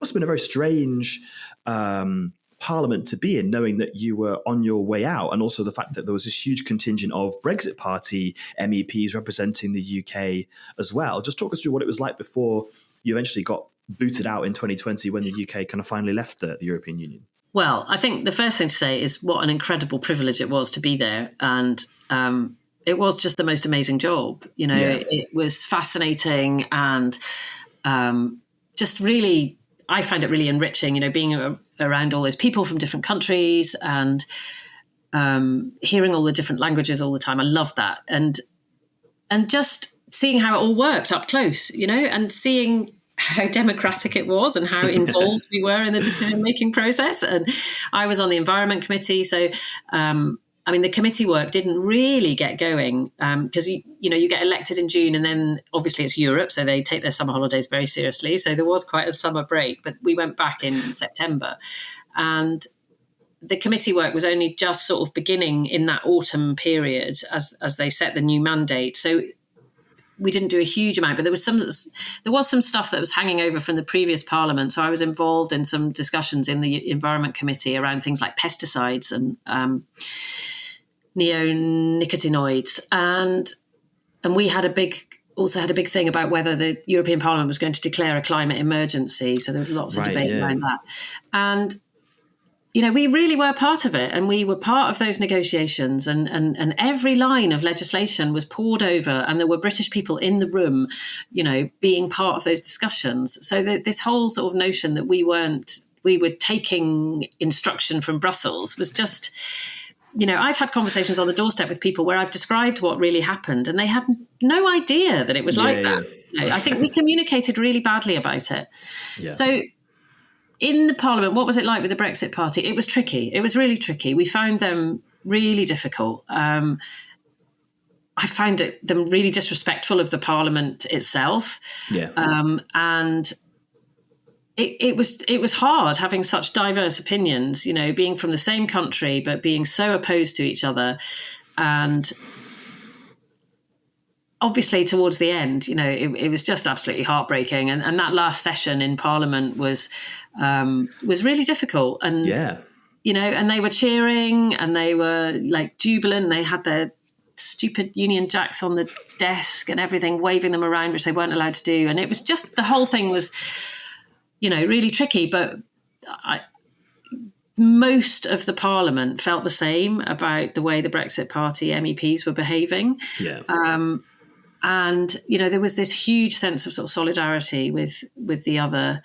must have been a very strange parliament to be in, knowing that you were on your way out, and also the fact that there was this huge contingent of Brexit Party MEPs representing the UK as well. Just talk us through what it was like before you eventually got booted out in 2020 when the UK kind of finally left the European Union. Well, I think the first thing to say is what an incredible privilege it was to be there. And it was just the most amazing job. You know, It was fascinating and just really, I find it really enriching, you know, being around all those people from different countries and hearing all the different languages all the time. I loved that. And just seeing how it all worked up close, you know, and seeing how democratic it was and how involved we were in the decision-making process. And I was on the Environment Committee. So, I mean, the committee work didn't really get going because, you get elected in June and then obviously it's Europe. So they take their summer holidays very seriously. So there was quite a summer break, but we went back in September. And the committee work was only just sort of beginning in that autumn period as they set the new mandate. So we didn't do a huge amount, but there was some stuff that was hanging over from the previous parliament. So I was involved in some discussions in the Environment Committee around things like pesticides and neonicotinoids, and we had also had a big thing about whether the European Parliament was going to declare a climate emergency. So there was lots of debate around that, and you know, we really were part of it, and we were part of those negotiations, and every line of legislation was pored over, and there were British people in the room, you know, being part of those discussions. So that this whole sort of notion that we were taking instruction from Brussels was just, you know, I've had conversations on the doorstep with people where I've described what really happened, and they had no idea that it was like that. You know, I think we communicated really badly about it. Yeah. So in the Parliament, what was it like with the Brexit Party? It was tricky. It was really tricky. We found them really difficult. I found them really disrespectful of the Parliament itself. Yeah. And it was hard having such diverse opinions, you know, being from the same country, but being so opposed to each other. And obviously towards the end, you know, it was just absolutely heartbreaking. And that last session in Parliament was really difficult. And, you know, and they were cheering and they were like jubilant. They had their stupid Union Jacks on the desk and everything, waving them around, which they weren't allowed to do. And it was just, the whole thing was, you know, really tricky. But most of the Parliament felt the same about the way the Brexit Party MEPs were behaving. Yeah. And, you know, there was this huge sense of sort of solidarity with the other,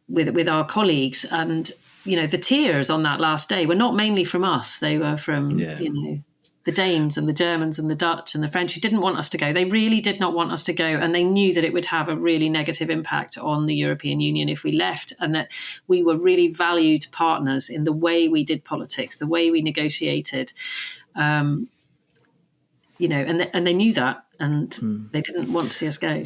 with our colleagues. And, you know, the tears on that last day were not mainly from us. They were from, you know, the Danes and the Germans and the Dutch and the French who didn't want us to go. They really did not want us to go. And they knew that it would have a really negative impact on the European Union if we left, and that we were really valued partners in the way we did politics, the way we negotiated. You know, and they knew that, and they didn't want to see us go.